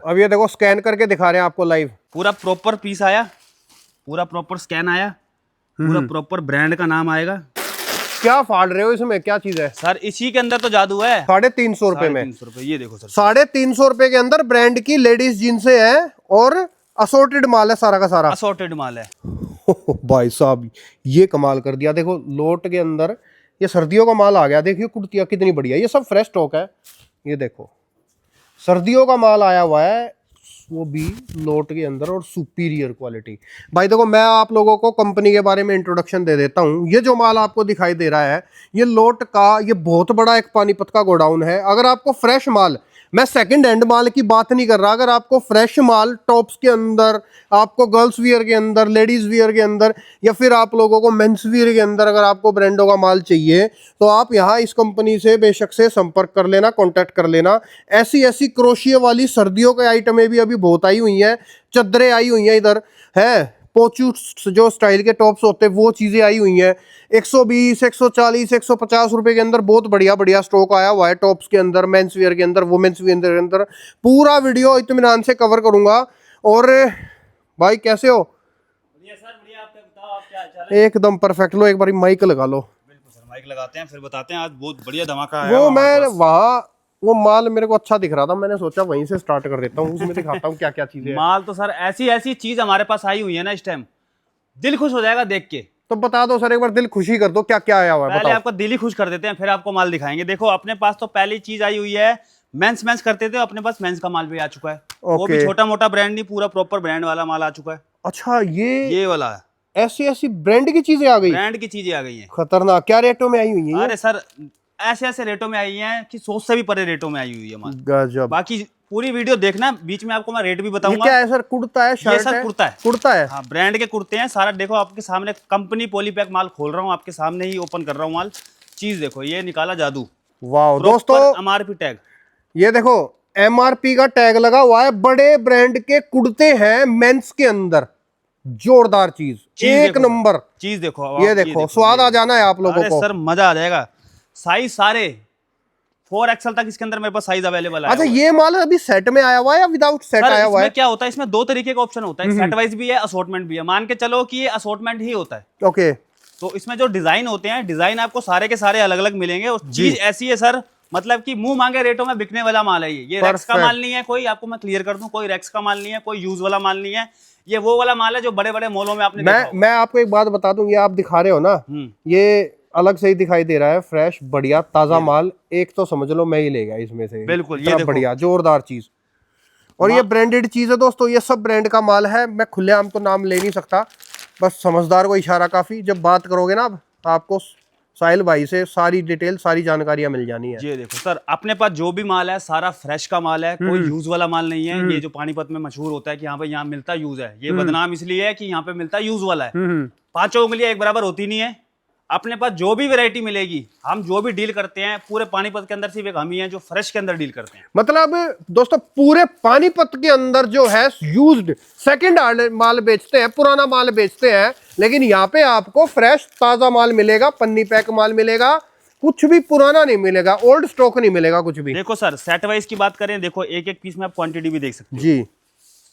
अब ये देखो स्कैन करके दिखा रहे हैं आपको लाइव। पूरा प्रॉपर पीस आया, पूरा प्रॉपर स्कैन आया, पूरा प्रॉपर ब्रांड का नाम आएगा। क्या फाड़ रहे हो इसमें, क्या चीज है सर इसी के अंदर तो जादू है। 350 रुपए में। 350 रुपए, ये देखो सर। 350 रुपए के अंदर ब्रांड की लेडीज जींसे है और असोर्टेड माल है, सारा का सारा असॉर्टेड माल है। भाई साहब ये कमाल कर दिया। देखो लोट के अंदर ये सर्दियों का माल आ गया। देखिए कुर्तियां कितनी बढ़िया, ये सब फ्रेश स्टॉक है। ये देखो सर्दियों का माल आया हुआ है, वो भी लोट के अंदर और सुपीरियर क्वालिटी। भाई देखो मैं आप लोगों को कंपनी के बारे में इंट्रोडक्शन दे देता हूँ। ये जो माल आपको दिखाई दे रहा है ये लोट का, ये बहुत बड़ा एक पानीपत का गोडाउन है। अगर आपको फ्रेश माल, मैं सेकंड हैंड माल की बात नहीं कर रहा, अगर आपको फ्रेश माल टॉप्स के अंदर, आपको गर्ल्स वियर के अंदर, लेडीज वियर के अंदर, या फिर आप लोगों को मेंस वियर के अंदर अगर आपको ब्रांडों का माल चाहिए तो आप यहाँ इस कंपनी से बेशक से संपर्क कर लेना, कांटेक्ट कर लेना। ऐसी ऐसी क्रोशिया वाली सर्दियों के आइटमें भी अभी बहुत आई हुई हैं, चद्दरें आई हुई हैं, इधर है पोचू जो स्टाइल के टॉप्स होते हैं वो चीज़ें आई हुई हैं। 120, 140, 150 रुपए के अंदर बहुत बढ़िया बढ़िया स्टॉक आया हुआ है टॉप्स के अंदर, मेंस वियर के अंदर, वुमेन्स वियर के अंदर। पूरा वीडियो इत्मीनान से कवर करूंगा। और भाई कैसे हो? बढ़िया सर, बढ़िया। आप बताओ, आप क्या हाल है? एकदम परफेक्ट। लो एक बार माइक लगा लो। बिल्कुल सर, माइक लगाते हैं फिर बताते हैं। आज बहुत बढ़िया धमाका है वो मैं वहाँ वो माल मेरे को अच्छा दिख रहा था, मैंने सोचा वहीं से स्टार्ट कर देता हूँ, उसमें दिखाता हूँ क्या क्या चीजें। माल तो सर ऐसी ऐसी चीज हमारे पास आई हुई है ना, इस टाइम दिल खुश हो जाएगा देख के। तो बता दो सर, एक बार दिल खुशी कर दो, क्या क्या आया हुआ है पहले बताओ। आपको दिल ही खुश कर देते हैं, फिर आपको माल दिखाएंगे। देखो अपने पास तो पहली चीज आई हुई है, मेंस मेंस करते थे, अपने पास मेंस का माल भी आ चुका है। वो भी छोटा मोटा ब्रांड नहीं, पूरा प्रॉपर ब्रांड वाला माल आ चुका है। अच्छा ये वाला है, ऐसी ऐसी ब्रांड की चीजें आ गई, ब्रांड की चीजें आ गई हैं। खतरनाक। क्या रेटों में आई हुई है ये? अरे सर ऐसे ऐसे रेटों में आई हैं कि सोच से भी परे रेटों में आई हुई है माल। गजब। बाकी पूरी वीडियो देखना, बीच में आपको मैं रेट भी ये बताऊंगा। क्या है सर, कुर्ता है, ये शर्ट सर है? कुर्ता है। कुर्ता है, हाँ ब्रांड के कुर्ते हैं सारा। देखो आपके सामने कंपनी पॉलीपैक माल खोल रहा हूँ, आपके सामने ही ओपन कर रहा हूँ माल। चीज देखो, ये निकाला जादू। वाह दोस्तों, एमआरपी टैग। ये देखो एमआरपी का टैग लगा हुआ है। बड़े ब्रांड के कुर्ते हैं मेंस के अंदर, जोरदार चीज एक नंबर। चीज देखो, ये देखो स्वाद आ जाना है आप लोगों को। सर मजा आ जाएगा। साइज सारे 4XL तक इसके अंदर मेरे पास साइज अवेलेबल है। अच्छा ये माल अभी सेट में आया हुआ है या विदाउट सेट आया हुआ है? इसमें क्या होता है, इसमें दो तरीके का ऑप्शन होता है, सेट वाइज भी है, असॉर्टमेंट भी है। मान के चलो कि ये असॉर्टमेंट ही होता है। ओके। तो इसमें जो डिजाइन होते हैं, डिजाइन आपको सारे के सारे अलग अलग मिलेंगे। और चीज ऐसी है सर, मतलब कि मुंह मांगे रेटों में बिकने वाला माल है। ये रेक्स का माल नहीं है कोई, आपको मैं क्लियर कर दूं, कोई रेक्स का माल नहीं है, कोई यूज वाला माल नहीं है। ये वो वाला माल है जो बड़े बड़े मॉलों में आपने देखा होगा। मैं आपको एक बात बता दूं, ये आप दिखा रहे हो ना, ये अलग से ही दिखाई दे रहा है, फ्रेश बढ़िया ताजा माल। एक तो समझ लो मैं ही ले गया इसमें से। बिल्कुल, ये देखो बढ़िया जोरदार चीज। और ये ब्रांडेड चीज है दोस्तों, ये सब ब्रांड का माल है। मैं खुलेआम तो नाम ले नहीं सकता, बस समझदार को इशारा काफी। जब बात करोगे ना आपको साहिल भाई से सारी डिटेल, सारी जानकारियां मिल जानी है। ये देखो सर, अपने पास जो भी माल है सारा फ्रेश का माल है, कोई यूज वाला माल नहीं है। ये जो पानीपत में मशहूर होता है कि यहाँ पे यहाँ मिलता यूज है, ये बदनाम इसलिए है कि यहाँ पे मिलता यूज वाला है। पांचों उंगलियां एक बराबर होती नहीं है। अपने पास जो भी वैरायटी मिलेगी, हम जो भी डील करते हैं पूरे पानीपत के अंदर सिर्फ एक हम ही हैं जो फ्रेश के अंदर डील करते हैं। मतलब दोस्तों पूरे पानीपत के अंदर जो है यूज्ड सेकंड हैंड माल बेचते हैं, पुराना माल बेचते हैं, लेकिन यहाँ पे आपको फ्रेश ताजा माल मिलेगा, पन्नी पैक माल मिलेगा, कुछ भी पुराना नहीं मिलेगा, ओल्ड स्टॉक नहीं मिलेगा कुछ भी। देखो सर सेट वाइज की बात करें, देखो एक एक पीस में आप क्वांटिटी भी देख सकते हो जी।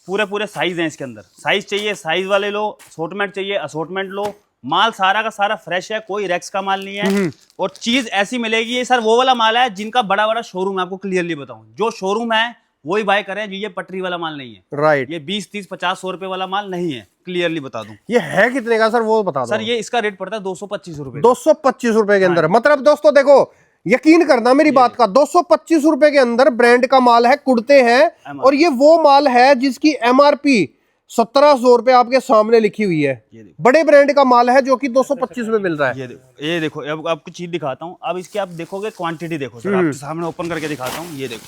पूरे पूरे साइज हैं इसके अंदर। साइज चाहिए साइज वाले लो, असॉर्टमेंट चाहिए असॉर्टमेंट लो। माल सारा का सारा फ्रेश है, कोई रेक्स का माल नहीं है। और चीज ऐसी मिलेगी, ये सर वो वाला माल है जिनका बड़ा बड़ा शोरूम है। आपको क्लियरली बताऊं, जो शोरूम है वही बाय करें, ये पटरी वाला माल नहीं है। राइट। ये 20, 30, 50, 100 रुपए वाला माल नहीं है। क्लियरली बता दूं, ये है कितने का सर वो बता दो। सर ये इसका रेट पड़ता है 225 रुपए। 225 रुपए के अंदर। मतलब दोस्तों देखो, यकीन करना मेरी बात का, 225 रुपए के अंदर ब्रांड का माल है, कुर्ते हैं। और ये वो माल है जिसकी एमआरपी 1700 रुपए आपके सामने लिखी हुई है। बड़े ब्रांड का माल है जो कि 225 में मिल रहा है। ये देखो अब आपको चीज दिखाता हूँ। अब इसकी आप देखोगे क्वांटिटी देखो सर, आपके सामने ओपन करके दिखाता हूँ। ये देखो,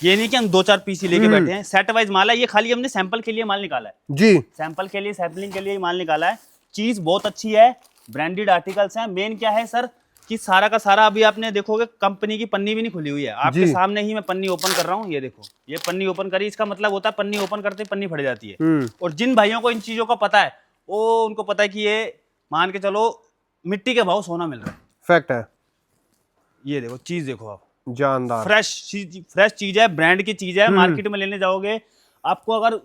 ये नहीं कि हम 2-4 पीस ही लेके बैठे हैं, सेट वाइज माल है। ये खाली हमने सैंपल के लिए माल निकाला है जी, सैंपल के लिए, सैंपलिंग के लिए माल निकाला है। चीज बहुत अच्छी है, ब्रांडेड आर्टिकल्स हैं। मेन क्या है सर कि सारा का सारा अभी आपने देखोगे कंपनी की पन्नी भी नहीं खुली हुई है। आपके सामने ही मैं पन्नी ओपन कर रहा हूँ। ये देखो, ये पन्नी ओपन करी, इसका मतलब होता है पन्नी ओपन करते पन्नी फट जाती है। और जिन भाइयों को इन चीजों का पता है, वो उनको पता है कि ये मान के चलो मिट्टी के भाव सोना मिल रहा है। फैक्ट है। ये देखो चीज देखो आप, जानदार। फ्रेश चीज है, ब्रांड की चीज है। मार्केट में लेने जाओगे आपको, अगर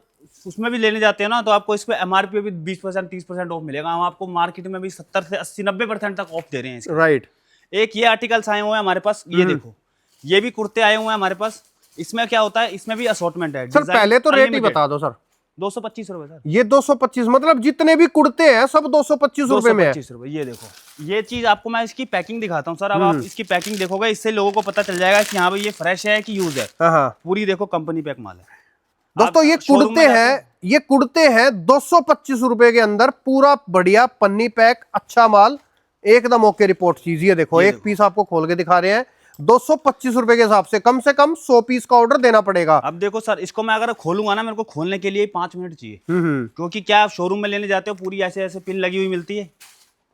उसमें भी लेने जाते हैं ना, तो आपको इस पे एमआरपी भी 20% 30% ऑफ मिलेगा। हम आपको मार्केट में भी 70 से 80 90% तक ऑफ दे रहे हैं इसके। राइट। एक ये आर्टिकल्स आए हुए हैं हमारे पास, ये देखो, ये भी कुर्ते आए हुए हैं हमारे पास। इसमें क्या होता है, इसमें भी असॉर्टमेंट है। सर पहले तो रेट ही बता दो सर। 225 रुपए सर। ये 225, मतलब जितने भी कुर्ते हैं सब 225 रुपए में है। 225 रुपए। ये देखो, ये चीज आपको मैं इसकी पैकिंग दिखाता हूँ सर। अब आप इसकी पैकिंग देखोगे, इससे लोगों को पता चल जाएगा कि हाँ भाई ये फ्रेश है कि यूज है। हाँ। पूरी देखो कंपनी पैक माल है दोस्तों। ये कुर्ते हैं, ये कुर्ते हैं 225 रुपए के अंदर, पूरा बढ़िया पन्नी पैक, अच्छा माल, एकदम ओके रिपोर्ट चीज। ये देखो, एक पीस आपको खोल के दिखा रहे हैं 225 रुपए के हिसाब से कम 100 पीस का ऑर्डर देना पड़ेगा। अब देखो सर, इसको मैं अगर खोलूंगा ना, मेरे को खोलने के लिए 5 मिनट चाहिए। क्योंकि क्या आप शोरूम में लेने जाते हो, पूरी ऐसे ऐसे पिन लगी हुई मिलती है,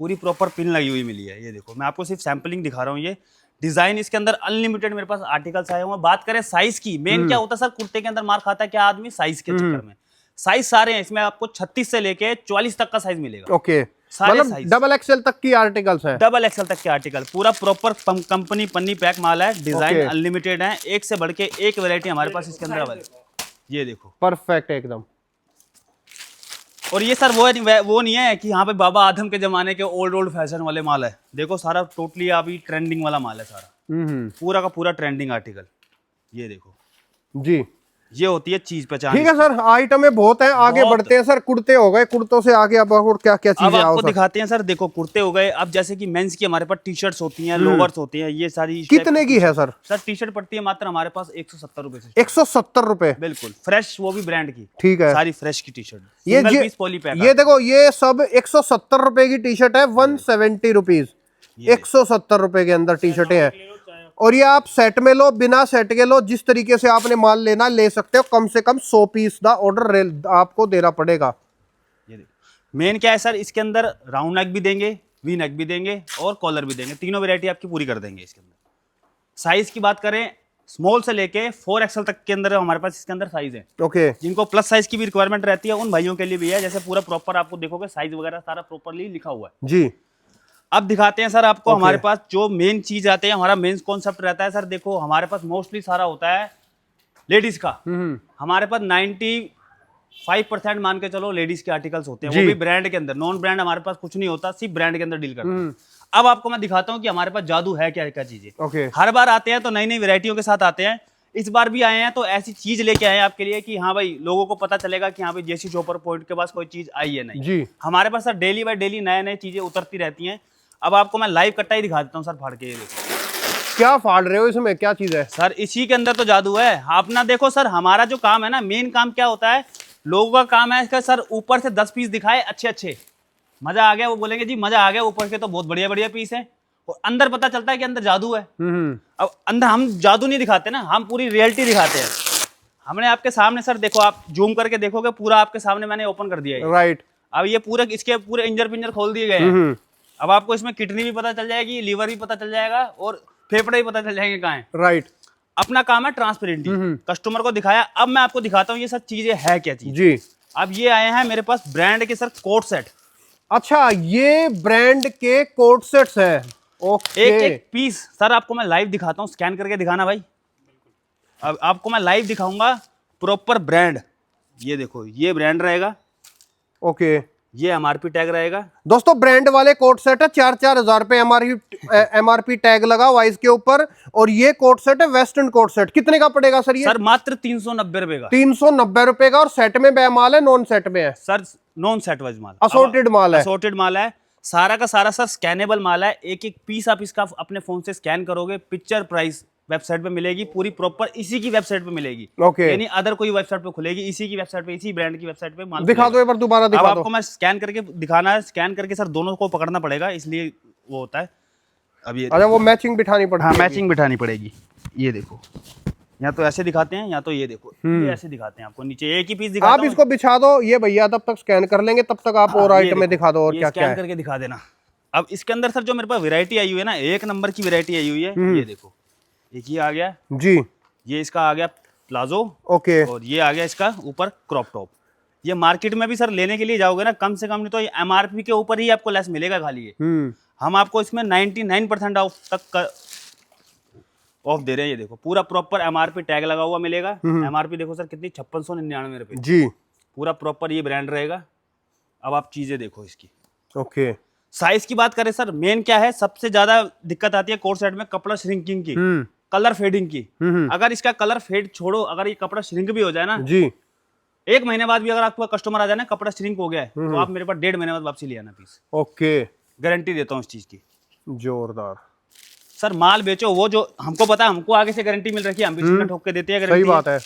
पूरी प्रॉपर पिन लगी हुई मिली है। ये देखो, मैं आपको सिर्फ सैंपलिंग दिखा रहा हूँ। ये डिजाइन इसके अंदर अनलिमिटेड मेरे पास आर्टिकल्स आए हुए हैं। बात करें साइज की, मेन क्या होता है सर, कुर्ते के अंदर मार खाता है क्या आदमी, साइज के चक्कर में। साइज सारे हैं इसमें, आपको 36 से लेके 44 तक का साइज मिलेगा। ओके, मतलब डबल एक्सएल तक की आर्टिकल्स हैं। डबल एक्सएल तक के आर्टिकल, पूरा प्रॉपर कंपनी पन्नी पैक माल है। डिजाइन अनलिमिटेड है, एक से बढ़ के एक वैरायटी हमारे पास इसके अंदर अवेलेबल। ये देखो, परफेक्ट एकदम। और ये सर वो नहीं है कि हाँ भाई बाबा आदम के जमाने के ओल्ड फैशन वाले माल है। देखो सारा टोटली अभी ट्रेंडिंग वाला माल है सारा, पूरा का पूरा ट्रेंडिंग आर्टिकल। ये देखो जी, ये होती है चीज पहचान। ठीक है सर, आइटमें बहुत हैं, आगे बढ़ते हैं सर। कुर्ते हो गए, कुर्तों से आगे अब और क्या क्या चीजें आपको दिखाते हैं सर। देखो कुर्ते हो गए। अब जैसे कि मेंस की हमारे पास टी शर्ट्स होती हैं, लोवर्स होती हैं, ये सारी कितने की है सर? सर टी शर्ट पड़ती है मात्र हमारे पास 170 रुपए से। 170 रुपए? बिल्कुल फ्रेश, वो भी ब्रांड की। ठीक है, सारी फ्रेश की टी शर्ट, ये देखो, ये सब 170 रुपए की टी शर्ट है, 170 रुपीज, 170 रुपए के अंदर टी शर्टें हैं। और ये आप सेट में लो, बिना सेट के लो, जिस तरीके से आपने माल लेना ले सकते हो। कम से कम 100 पीस का ऑर्डर आपको देना पड़ेगा। मेन क्या है सर, इसके अंदर राउंड नेक भी देंगे, वी नेक भी देंगे और कॉलर भी देंगे। तीनों वैरायटी आपकी पूरी कर देंगे इसके अंदर। साइज की बात करें, स्मॉल से लेके 4XL तक के अंदर हमारे पास इसके अंदर साइज है। ओके, जिनको प्लस साइज की भी रिक्वायरमेंट रहती है, उन भाइयों के लिए भी है। जैसे पूरा प्रॉपर आपको देखोगे साइज वगैरह सारा प्रॉपरली लिखा हुआ है जी। अब दिखाते हैं सर आपको हमारे पास जो मेन चीज आते हैं। हमारा मेन कॉन्सेप्ट रहता है सर, देखो हमारे पास मोस्टली सारा होता है लेडीज का। हमारे पास 95% मान के चलो लेडीज के आर्टिकल्स होते हैं, वो भी ब्रांड के अंदर। नॉन ब्रांड हमारे पास कुछ नहीं होता, सिर्फ ब्रांड के अंदर डील करते हैं। अब आपको मैं दिखाता हूँ कि हमारे पास जादू है क्या क्या चीजें। हर बार आते हैं तो नई नई वैरायटियों के साथ आते हैं। इस बार भी आए हैं तो ऐसी चीज लेके आए हैं आपके लिए कि हाँ भाई लोगों को पता चलेगा कि हाँ भाई जेसी चोपर पॉइंट के पास कोई चीज आई है नहीं जी। हमारे पास सर डेली बाय डेली नए नए चीजें उतरती रहती हैं। अब आपको मैं लाइव कट्टा ही दिखा देता हूँ सर, फाड़ के। ये देखो क्या फाड़ रहे हो, इसमें क्या चीज है सर? इसी के अंदर तो जादू है। अपना देखो सर, हमारा जो काम है ना, मेन काम क्या होता है, लोगों का काम है इसका सर, ऊपर से 10 पीस दिखाए अच्छे अच्छे, मजा आ गया, वो बोलेंगे जी मजा आ गया, ऊपर के तो बहुत बढ़िया बढ़िया पीस है, और अंदर पता चलता है कि अंदर जादू है। अब अंदर हम जादू नहीं दिखाते ना, हम पूरी रियलिटी दिखाते हैं। हमने आपके सामने सर देखो, आप जूम करके देखोगे, पूरा आपके सामने मैंने ओपन कर दिया है। राइट। अब ये पूरे इसके पूरे इंजर पिंजर खोल दिए गए हैं। अब आपको इसमें किडनी भी पता चल जाएगी, लीवर भी पता चल जाएगा, और फेफड़े भी पता चल जाएंगे कहाँ है। राइट। अपना काम है ट्रांसपेरेंटी, कस्टमर को दिखाया। अब मैं आपको दिखाता हूँ ये सब चीजें है क्या चीज जी। अब ये आए हैं मेरे पास ब्रांड के सर कोट सेट। अच्छा, ये ब्रांड के कोट सेट्स हैं। ओके। एक एक पीस सर आपको मैं लाइव दिखाता हूँ, स्कैन करके दिखाना भाई। अब आपको मैं लाइव दिखाऊंगा प्रॉपर ब्रांड। ये देखो, ये ब्रांड रहेगा। ओके। ये एमआरपी टैग रहेगा। दोस्तों ब्रांड वाले कोट सेट है, 4-4 हजार रुपए एमआरपी टैग लगा हुआ इसके ऊपर। और ये कोट सेट है वेस्टर्न कोट सेट, कितने का पड़ेगा सर ये? सर मात्र 390 रुपए का। 390 रुपए का। और सेट में माल है, नॉन सेट में है सर? नॉन सेट वाइज माल, असोर्टेड माल है। असोर्टेड माल है सारा का सारा सर, स्कैनेबल माल है। एक एक पीस आप इसका अपने फोन से स्कैन करोगे, पिक्चर प्राइस वेबसाइट पे मिलेगी, पूरी प्रॉपर इसी की वेबसाइट पे मिलेगी। ओके। यानी अदर कोई वेबसाइट पे खुलेगी, इसी की वेबसाइट पे, इसी ब्रांड की वेबसाइट पे माल दिखा दो एक बार, दोबारा दिखा दो। आपको मैं स्कैन करके दिखाना है, स्कैन करके सर दोनों को पकड़ना पड़ेगा, इसलिए वो होता है। अब ये अच्छा, वो मैचिंग बिठानी पड़ेगी। हाँ, मैचिंग बिठानी पड़ेगी। ये देखो, या तो ऐसे दिखाते हैं, या तो ये देखो, ये ऐसे दिखाते हैं आपको। नीचे एक ही पीस दिखाता आप इसको बिछा दो, ये भैया तब तक स्कैन कर लेंगे, तब तक आप और आइटम में दिखा दो और क्या क्या है। स्कैन करके दिखा देना। अब इसके अंदर सर जो मेरे पास वैरायटी आई हुई है ना, एक नंबर की वैरायटी आई हुई है। ये देखो, एक ही आ गया जी, ये इसका आ गया प्लाजो। ओके। और ये आ गया इसका ऊपर क्रॉप टॉप। ये मार्केट में भी सर लेने के लिए जाओगे ना, कम से कम नहीं तो एमआरपी के ऊपर ही आपको लेस मिलेगा खाली। ये हम आपको इसमें 99% ऑफ तक का ऑफ दे रहे हैं। ये देखो पूरा प्रॉपर एमआरपी टैग लगा हुआ मिलेगा। एमआरपी देखो सर कितनी 5699 जी, पूरा प्रॉपर ये ब्रांड रहेगा। अब आप चीजें देखो इसकी। ओके। साइज की बात करें सर, मेन क्या है, सबसे ज्यादा दिक्कत आती है कोट सेट में कपड़ा श्रिंकिंग की, कलर फेडिंग की। अगर इसका कलर फेड छोड़ो, अगर ये कपड़ा श्रिंक भी हो जाए ना जी, 1 महीने बाद भी अगर आपका कस्टमर आ जाए ना कपड़ा श्रिंक हो गया है, तो आप मेरे पास 1.5 महीने बाद वापसी ले आना पीस। ओके, गारंटी देता हूँ इस चीज की। जोरदार। सर माल बेचो, वो जो हमको पता है, हमको आगे से गारंटी मिल रखी है, हम भी सीधा ठोक के देते हैं गारंटी। सही बात है।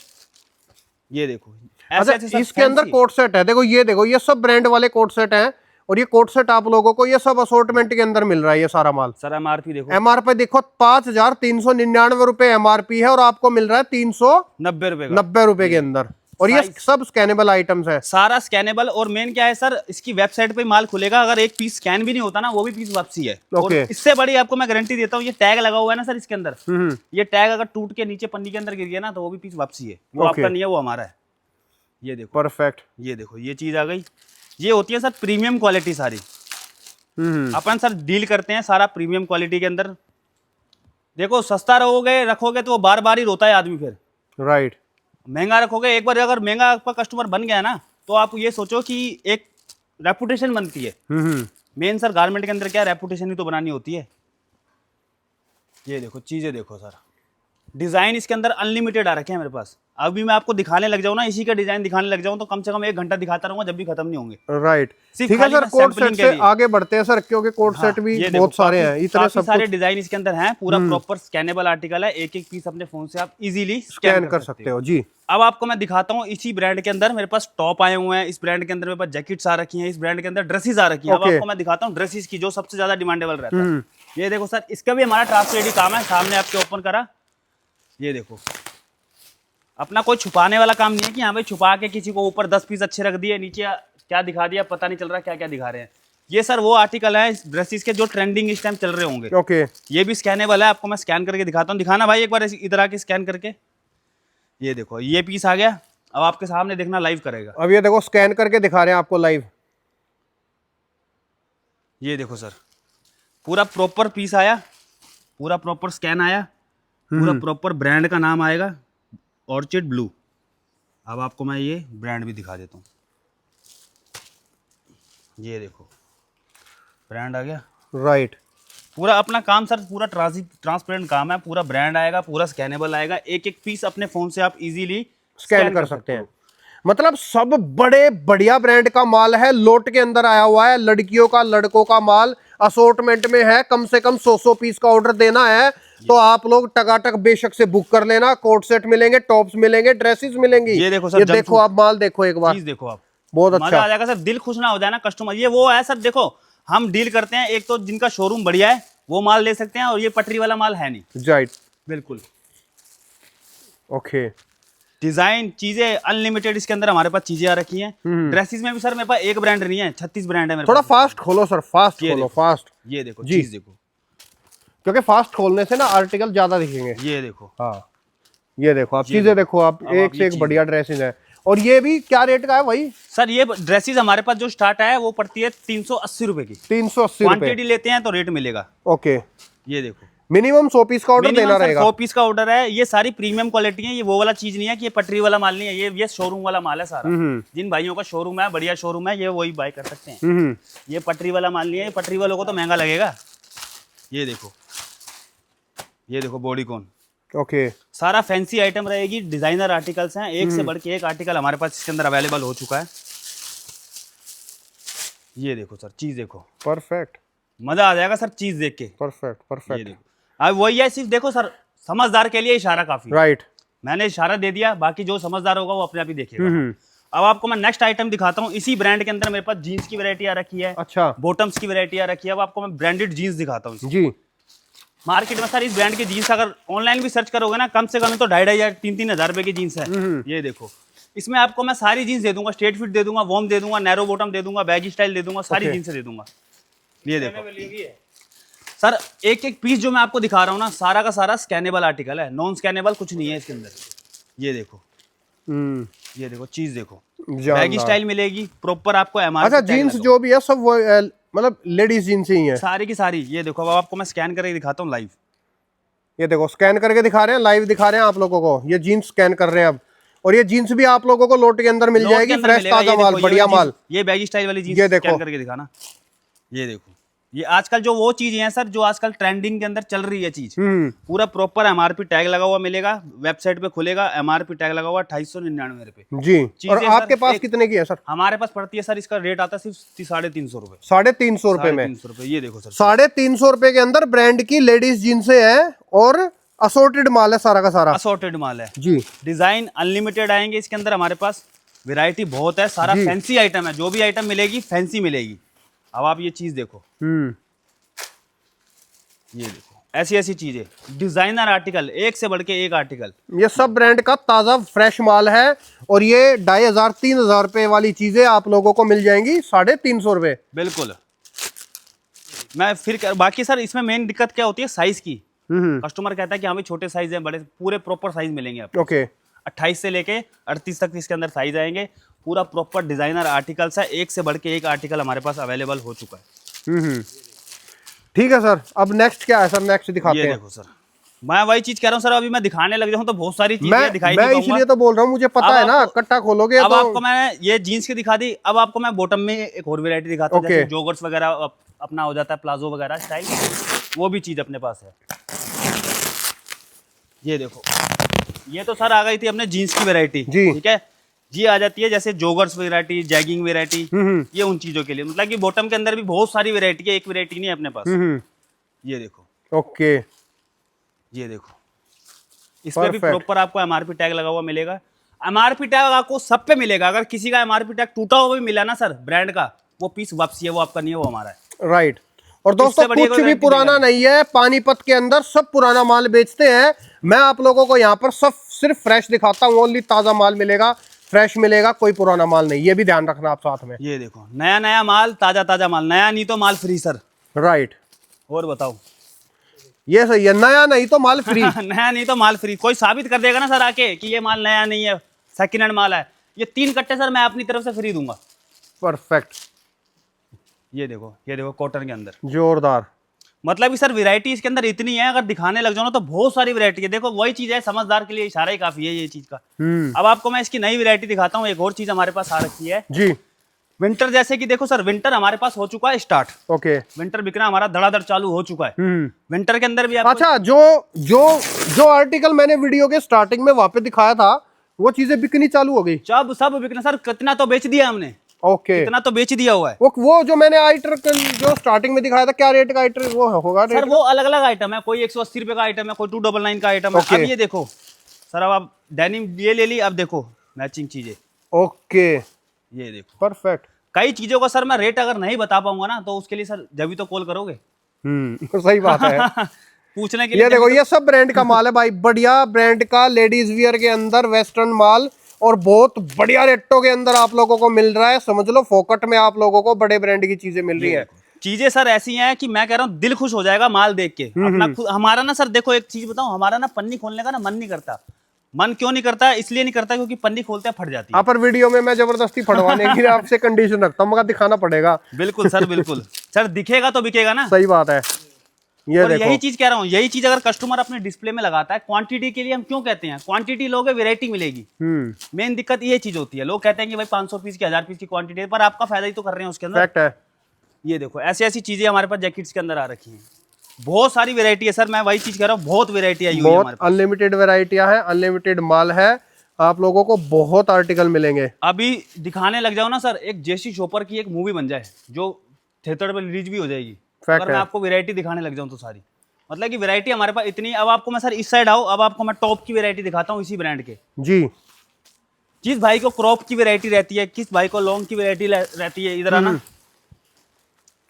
ये देखो अच्छा, ऐसे इसके अंदर कोट सेट है, देखो ये देखो, ये सब ब्रांड वाले कोट सेट हैं, और ये कोट सेट आप लोगों को ये सब असॉर्टमेंट के अंदर मिल रहा है ये सारा माल। सर एमआरपी देखो, एमआरपी देखो 5399 रुपए एमआरपी है, और आपको मिल रहा है 90 रुपए का। 390 रुपए के अंदर, और ये सब स्कैनेबल आइटम्स है। सारा स्कैनेबल। और मेन क्या है सर, इसकी वेबसाइट पे माल खुलेगा, अगर एक पीस स्कैन भी नहीं होता ना, वो भी पीस वापसी है। और इससे बड़ी आपको मैं गारंटी देता हूँ, ये टैग लगा हुआ है ना सर इसके अंदर, ये टैग अगर टूट के नीचे पन्नी के अंदर गिर गया ना, तो वो भी पीस वापसी है। वो आपका नहीं है, वो हमारा है। ये देखो परफेक्ट। ये देखो ये चीज आ गई। ये होती है सर प्रीमियम क्वालिटी सारी। अपन सर डील करते हैं सारा प्रीमियम क्वालिटी के अंदर। देखो सस्ता रखोगे तो वो बार बार ही रोता है आदमी फिर। राइट। महंगा रखोगे, एक बार अगर महंगा आपका कस्टमर बन गया ना, तो आप ये सोचो कि एक रेपुटेशन बनती है। मेन सर गारमेंट के अंदर क्या, रेपुटेशन ही तो बनानी होती है। ये देखो चीजें देखो सर, डिजाइन इसके अंदर अनलिमिटेड आ रखे हैं मेरे पास। अभी मैं आपको दिखाने लग जाऊं ना, इसी का डिजाइन दिखाने लग जाऊं, तो कम से कम 1 घंटा दिखाता रहूंगा, जब भी खत्म नहीं होंगे। राइट, ठीक है सर। कोट सेट से आगे बढ़ते हैं सर, क्योंकि कोट सेट भी बहुत सारे हैं, इतने सब सारे डिजाइन इसके अंदर हैं। पूरा प्रॉपर स्कैनेबल आर्टिकल है, एक एक पीस अपने फोन से आप इजीली स्कैन कर सकते हो जी। अब आपको मैं दिखाता हूँ इसी ब्रांड के अंदर मेरे पास टॉप आए हुए हैं, इस ब्रांड के अंदर मेरे पास जैकेट्स आ रखी हैं, इस ब्रांड के अंदर ड्रेसेस आ रखी हैं। अब आपको मैं दिखाता हूँ ड्रेसेस की, जो सबसे ज्यादा डिमांडेबल रहता है। ये देखो सर, इसका भी हमारा ट्रांसपेरेंट काम है, सामने आपके ओपन करा। ये देखो, अपना कोई छुपाने वाला काम नहीं है कि हाँ भाई छुपा के किसी को ऊपर 10 पीस अच्छे रख दिए, नीचे क्या दिखा दिया पता नहीं चल रहा क्या क्या दिखा रहे हैं। ये सर वो आर्टिकल है ड्रेसेस के जो ट्रेंडिंग इस टाइम चल रहे होंगे। ओके, ये भी स्कैनेबल है, आपको मैं स्कैन करके दिखाता हूँ। दिखाना भाई एक बार इधर आके स्कैन करके। ये देखो ये पीस आ गया, अब आपके सामने देखना, लाइव करेगा। अब ये देखो स्कैन करके दिखा रहे हैं आपको लाइव। ये देखो सर, पूरा प्रॉपर पीस आया, पूरा प्रॉपर स्कैन आया, पूरा प्रॉपर ब्रांड का नाम आएगा ऑर्चिड ब्लू। अब आपको मैं ये ब्रांड भी दिखा देता हूँ। ये देखो ब्रांड आ गया। राइट। पूरा अपना काम सर पूरा ट्रांसपेरेंट काम है, पूरा ब्रांड आएगा, पूरा स्कैनेबल आएगा। एक एक पीस अपने फोन से आप इजीली स्कैन कर सकते हैं। मतलब सब बड़े बढ़िया ब्रांड का माल है, लोट के अंदर आया हुआ है, लड़कियों का लड़कों का माल असॉर्टमेंट में है। कम से कम 100 पीस का ऑर्डर देना है तो आप लोग टकाटक बेशक से बुक कर लेना। कोट सेट मिलेंगे, टॉप्स मिलेंगे, ड्रेसेस मिलेंगी। ये देखो सर, ये देखो आप माल देखो एक बार, चीज देखो आप, बहुत मजा अच्छा आ जाएगा सर, दिल खुश ना हो जाए ना कस्टमर। ये वो है सर, देखो हम डील करते हैं, एक तो जिनका शोरूम बढ़िया है वो माल ले सकते हैं, और ये पटरी वाला माल है नहीं। राइट, बिल्कुल। ओके। डिजाइन चीजें अनलिमिटेड इसके अंदर हमारे पास चीजें आ रखी हैं। ड्रेसेस में भी सर मेरे पास एक ब्रांड नहीं है, 36 ब्रांड है मेरे थोड़ा पास। फास्ट खोलो सर, फास्ट खोलो, फास्ट। ये देखो जी, चीज देखो, क्योंकि फास्ट खोलने से ना आर्टिकल ज्यादा दिखेंगे। ये देखो, हाँ ये देखो आप चीजें देखो आप, एक से एक बढ़िया ड्रेसेस है। और ये भी क्या रेट का है भाई सर? ये ड्रेसेस हमारे पास जो स्टार्ट है वो पड़ती है 380 रुपए की। 380 रुपए। क्वांटिटी लेते हैं तो रेट मिलेगा। ओके, ये देखो मिनिमम 100 पीस का ऑर्डर देना रहेगा। 100 पीस का ऑर्डर है। ये सारी प्रीमियम क्वालिटी है, ये वो वाला चीज नहीं है कि ये पटरी वाला माल नहीं है, ये शोरूम वाला माल है सारा। जिन भाइयों का शोरूम है, बढ़िया शोरूम है, ये वही बाय कर सकते हैं। ये पटरी वाला माल नहीं है, पटरी वालों को तो महंगा लगेगा। ये देखो, ये देखो बॉडीकॉन। ओके, सारा फैंसी आइटम रहेगी, डिजाइनर आर्टिकल्स हैं, एक से बढ़ के एक आर्टिकल हमारे पास इसके अंदर अवेलेबल हो चुका है। ये देखो सर, चीज देखो, परफेक्ट, मजा आ जाएगा सर चीज देख के। परफेक्ट, ये परफेक्ट। देखो, अब वही है, सिर्फ देखो सर, समझदार के लिए इशारा काफी है। राइट, मैंने इशारा दे दिया, बाकी जो समझदार होगा वो अपने आप ही देखेगा। अब आपको मैं नेक्स्ट आइटम दिखाता हूँ। इसी ब्रांड के अंदर मेरे पास जीन्स की वैरायटी आ रखी है, अच्छा, बॉटम्स की वैरायटी आ रखी है। अब आपको मैं ब्रांडेड जीन्स दिखाता हूँ। जी। मार्केट में सर इस ब्रांड की जीन्स अगर ऑनलाइन भी सर्च करोगे ना, कम से कम तो 2,500 3-3 हजार रुपए की जीन्स है। ये देखो, इसमें आपको मैं सारी जीन्स दे दूंगा, स्ट्रेट फिट दे दूंगा, वॉर्म दे दूंगा, नैरो बॉटम दे दूंगा, बैगी स्टाइल दे दूंगा, सारी जीन्स दे दूंगा। ये देखो सर, एक एक पीस जो मैं आपको दिखा रहा हूँ ना, सारा का सारा स्कैनेबल आर्टिकल है, नॉन स्कैनेबल कुछ नहीं है इसके अंदर। ये देखो, ये देखो चीज देखो, बैगी स्टाइल मिलेगी प्रॉपर आपको एमआरपी। अच्छा, जीन्स जो भी है सब वो मतलब लेडीज जीन्स ही है सारी की सारी। ये देखो, अब आपको मैं स्कैन करके दिखाता हूँ लाइव। ये देखो स्कैन करके दिखा रहे हैं, लाइव दिखा रहे हैं आप लोगों को। ये जीन्स स्कैन कर रहे हैं अब, और ये जीन्स भी आप लोगों को लोट के अंदर मिल लोट के जाएगी, अंदर फ्रेश मिलेगा। ताजा ये माल, देखो, बढ़िया वाली माल। जीन्स, ये बैगी स्टाइल वाली जीन्स ये देखो। स्कैन करके दिखाना। ये देखो, ये आजकल जो वो चीज है सर, जो आजकल ट्रेंडिंग के अंदर चल रही है चीज, पूरा प्रॉपर एमआरपी टैग लगा हुआ मिलेगा। वेबसाइट पे खुलेगा, एमआरपी टैग लगा हुआ 2899 रुपए जी। और चीजें आपके सर, पास कितने की है सर? हमारे पास पड़ती है सर, इसका रेट आता है सिर्फ 350 रुपए। 350 रुपए में 350 रुपए। ये देखो सर, 350 रुपए के अंदर ब्रांड की लेडीज जींसें हैं, और असोर्टेड माल है सारा का सारा। असॉर्टेड माल है जी। डिजाइन अनलिमिटेड आएंगे इसके अंदर। हमारे पास वैरायटी बहुत है, सारा फैंसी आइटम है। जो भी आइटम मिलेगी फैंसी मिलेगी। अब आप ये चीज देखो, ये देखो, ऐसी ऐसी चीजें, डिजाइनर आर्टिकल, एक से बढ़ के एक आर्टिकल। ये सब ब्रांड का ताजा फ्रेश माल है, और ये 2500-3000 रुपए वाली चीजें आप लोगों को मिल जाएंगी 350 रुपए। बिल्कुल। मैं फिर बाकी सर इसमें मेन दिक्कत क्या होती है, साइज की। कस्टमर कहता है कि हमें छोटे साइज हैं, बड़े पूरे प्रॉपर साइज मिलेंगे आपको। ओके। 28 से लेके 38 तक इसके अंदर साइज आएंगे। पूरा प्रॉपर डिजाइनर आर्टिकल्स है, एक से बढ़ के एक आर्टिकल हमारे पास अवेलेबल हो चुका है। ठीक है सर, अब नेक्स्ट क्या है सर? नेक्स्ट दिखाते ये हैं। देखो सर, मैं वही चीज कह रहा हूँ सर, अभी मैं दिखाने लग जाऊँ तो बहुत सारी चीजें दिखाई नहीं मैं पाऊंगा। इसलिए तो बोल रहा हूँ, मुझे पता अब है ना, आपको- कट्टा खोलोगे अब तो। आपको मैं ये जीन्स की दिखा दी, अब आपको मैं बॉटम में एक और वैरायटी दिखाता हूँ। Okay. जैसे जोगर्स वगैरह अपना हो जाता है, प्लाजो वगैरह स्टाइल, वो भी चीज अपने पास है। ये देखो, ये तो सर आ गई थी अपने जीन्स की वैरायटी। जी। ठीक है, ये आ जाती है जैसे जोगर्स वैरायटी, जैगिंग वैरायटी। ये उन चीजों के लिए, मतलब कि बॉटम के अंदर भी बहुत सारी वैरायटी है, एक वैरायटी नहीं है अपने पास। ये देखो, ओके। ये देखो, इस पे भी Perfect. प्रॉपर आपको एमआरपी टैग लगा हुआ मिलेगा। एमआरपी टैग आपको सब पे मिलेगा। अगर किसी का एमआरपी टैग टूटा हुआ भी मिला ना सर ब्रांड का, वो पीस वापसी है, वो आपका नहीं है, वो हमारा है। राइट। और दोस्तों बढ़िया कुछ कोई भी गारंटी पुराना नहीं है, पानीपत के अंदर सब पुराना माल बेचते हैं। मैं आप लोगों को यहाँ पर सब सिर्फ फ्रेश दिखाता हूँ, ओनली ताजा माल मिलेगा, फ्रेश मिलेगा, कोई पुराना माल नहीं। ये भी ध्यान रखना आप साथ में। ये देखो, नया नया माल, ताजा ताजा माल, नया नहीं तो माल फ्री सर। राइट। और बताओ, ये सही है, नया नहीं तो माल फ्री। नया नहीं तो माल फ्री। कोई साबित कर देगा ना सर आके कि ये माल नया नहीं है, सेकंड हैंड माल है, ये 3 कट्टे सर मैं अपनी तरफ से फ्री दूंगा। परफेक्ट। ये देखो, ये देखो, कॉटन के अंदर, जोरदार। मतलब कि सर वैरायटी इसके अंदर इतनी है, अगर दिखाने लग जाओ ना तो बहुत सारी वैरायटी है। देखो वही चीज है, समझदार के लिए इशारा ही काफी है ये चीज का। अब आपको मैं इसकी नई वैरायटी दिखाता हूँ। एक और चीज हमारे पास आ रखी है जी। विंटर, जैसे कि देखो सर, विंटर हमारे पास हो चुका है स्टार्ट। ओके। विंटर बिकना हमारा धड़ाधड़ चालू हो चुका है। विंटर के अंदर भी आपको अच्छा, जो जो जो आर्टिकल मैंने वीडियो के स्टार्टिंग में वहां पे दिखाया था, वो चीजें बिकनी चालू हो गई। सब बिकना सर, कितना तो बेच दिया हमने, ओके। कितना तो बेच दिया हुआ है। वो जो मैंने आइटर जो स्टार्टिंग में दिखाया था, क्या रेट का आइटर वो होगा? सर वो अलग अलग आइटम है, कोई 180 रुपए का आइटम है, कोई 299 का आइटम है। Okay. अब ये देखो सर, अब आप डेनिम ये ले ली, अब देखो मैचिंग चीजें, ओके। ये देखो। परफेक्ट। कई चीजों का सर मैं रेट अगर नहीं बता पाऊंगा ना, तो उसके लिए सर जब भी तो कॉल करोगे। सही बात है। पूछने के लिए ये देखो, ये सब ब्रांड का माल है भाई, बढ़िया ब्रांड का लेडीज वियर के अंदर वेस्टर्न माल, और बहुत बढ़िया रेटों के अंदर आप लोगों को मिल रहा है। समझ लो फोकट में आप लोगों को बड़े ब्रांड की चीजें मिल रही है। चीजें सर ऐसी हैं कि मैं कह रहा हूँ दिल खुश हो जाएगा माल देख के। अपना हमारा ना सर, देखो एक चीज बताऊं, हमारा ना पन्नी खोलने का ना मन नहीं करता। मन क्यों नहीं करता? इसलिए नहीं करता क्योंकि पन्नी खोलते फट जाती है। आप पर वीडियो में मैं जबरदस्ती फटवाने की आपसे कंडीशन रखता हूँ, मगर दिखाना पड़ेगा। बिल्कुल सर, बिल्कुल सर, दिखेगा तो बिकेगा ना। सही बात है। ये और देखो, यही चीज कह रहा हूँ, यही चीज अगर कस्टमर अपने डिस्प्ले में लगाता है, क्वांटिटी के लिए हम क्यों कहते हैं, क्वांटिटी लोगे वैरायटी मिलेगी। मेन दिक्कत ये चीज होती है, लोग कहते हैं कि भाई 500 पीस की 1000 पीस की क्वांटिटी है, पर आपका फायदा ही तो कर रहे हैं उसके अंदर। फैक्ट है। ये देखो, ऐसी ऐसी चीजें हमारे पास जैकेट्स के अंदर आ रखी हैं। बहुत सारी वैरायटी है सर, मैं वही चीज कह रहा हूँ, बहुत वैरायटी आई हुई है हमारे बहुत पास। अनलिमिटेड वैरायटियां हैं, अनलिमिटेड माल है, आप लोगों को बहुत आर्टिकल मिलेंगे। अभी दिखाने लग जाओ ना सर, एक जेसी शॉपर की एक मूवी बन जाए जो थिएटर पर रिलीज भी हो जाएगी, अगर मैं आपको वैरायटी दिखाने लग जाऊं तो सारी, मतलब कि वैरायटी हमारे पास इतनी। अब आपको मैं सर इस साइड आओ, अब आपको मैं टॉप की वैरायटी दिखाता हूँ इसी ब्रांड के जी। किस भाई को क्रॉप की वैरायटी रहती है, किस भाई को लॉन्ग की वैरायटी रहती है, इधर आना।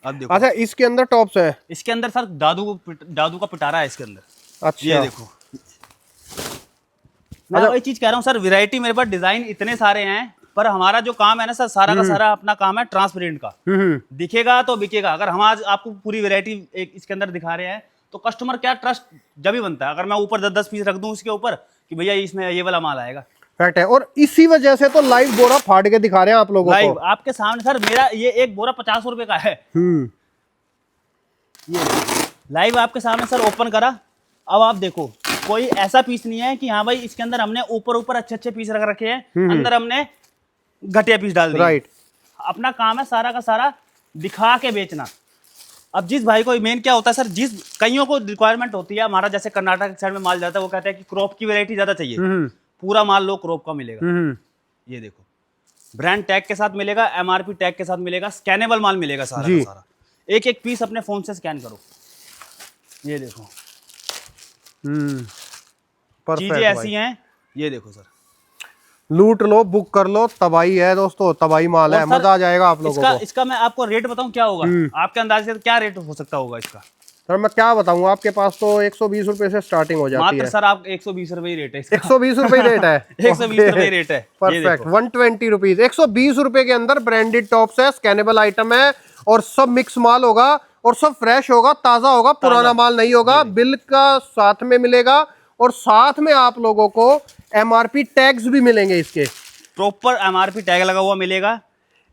अब देखो, अच्छा, इसके अंदर टॉप्स है? इसके अंदर सर दादू का पिटारा है इसके अंदर। अच्छा, ये देखो, मैं वही चीज कह रहा हूँ सर, वैरायटी मेरे पास डिजाइन इतने सारे हैं, पर हमारा जो काम है ना सर, सारा का सारा अपना काम है ट्रांसपेरेंट का। दिखेगा तो बिकेगा। अगर हम आज आपको पूरी वैरायटी इसके अंदर दिखा रहे हैं, तो कस्टमर क्या ट्रस्ट जब ही बनता है, अगर मैं ऊपर 10 पीस रख दूं उसके ऊपर कि भैया इसमें ये वाला माल आएगा। फैक्ट है। और इसी वजह से तो लाइव बोरा फाड़ के दिखा रहे हैं आप लोगों लाइव को। आपके सामने सर, मेरा ये एक बोरा 50 रुपए का है। ये लाइव आपके सामने सर ओपन करा, अब आप देखो, कोई ऐसा पीस नहीं है कि हाँ भाई इसके अंदर हमने ऊपर ऊपर अच्छे अच्छे पीस रख रखे हैं, अंदर हमने घटिया पीस डाल दिए। राइट। अपना काम है सारा का सारा दिखा के बेचना। अब जिस भाई को मेन क्या होता है सर, जिस कईयों को रिक्वायरमेंट होती है, हमारा जैसे कर्नाटक साइड में माल जाता है, वो कहते हैं कि क्रॉप की वैरायटी ज्यादा चाहिए, पूरा माल लो क्रॉप का मिलेगा। ये देखो, ब्रांड टैग के साथ मिलेगा, एमआरपी टैग के साथ मिलेगा, स्कैनेबल माल मिलेगा सारा का सारा। एक एक पीस अपने फोन से स्कैन करो, ये देखो चीजें ऐसी हैं। ये देखो सर, लूट लो, बुक कर लो, तबाही है दोस्तों, तबाही माल है, मजा आ जाएगा आप लोगों को। इसका मैं आपको रेट बताऊं क्या होगा, आपके अंदाजे से क्या रेट हो सकता होगा इसका? सर मैं क्या बताऊं, आपके पास तो 120 रुपए से स्टार्टिंग हो जाती मात्र है। सर आप 120 रुपए रेट है इसका। 120 रुपए रेट है। 120 रुपए रेट है। परफेक्ट। 120 रुपीज, 120 रुपए के अंदर ब्रांडेड टॉप्स है, स्कैनेबल आइटम है, और सब मिक्स माल होगा, और सब फ्रेश होगा, ताजा होगा, पुराना माल नहीं होगा। बिल का साथ में मिलेगा, और साथ में आप लोगों को एमआरपी टैग्स भी मिलेंगे, इसके प्रॉपर एमआरपी टैग लगा हुआ मिलेगा।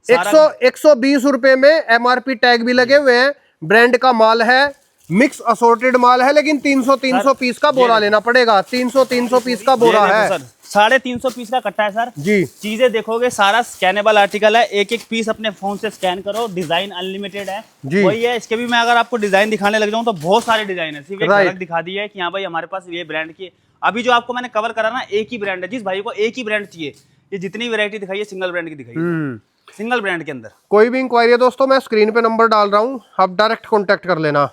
120 रुपए में एमआरपी टैग भी लगे हुए हैं। ब्रांड का माल है, मिक्स असोर्टेड माल है, लेकिन 300 पीस का बोरा लेना पड़ेगा। 300 पीस का बोरा है सर, 350 पीस का कट्टा है सर जी। चीजें देखोगे सारा स्कैनेबल आर्टिकल है, एक एक पीस अपने फोन से स्कैन करो, डिजाइन अनलिमिटेड है जी। वही है। इसके भी मैं अगर आपको डिजाइन दिखाने लग जाऊं तो बहुत सारे डिजाइन है, सिर्फ एक झलक दिखा दी है कि हाँ भाई हमारे पास ये ब्रांड की। अभी जो आपको मैंने कवर करा ना, एक ही ब्रांड है। जिस भाई को एक ही ब्रांड चाहिए, ये जितनी वैरायटी दिखाई है सिंगल ब्रांड की दिखाई है, सिंगल ब्रांड के अंदर। कोई भी इंक्वायरी है दोस्तों, मैं स्क्रीन पे नंबर डाल रहा हूँ, आप डायरेक्ट कॉन्टेक्ट कर लेना।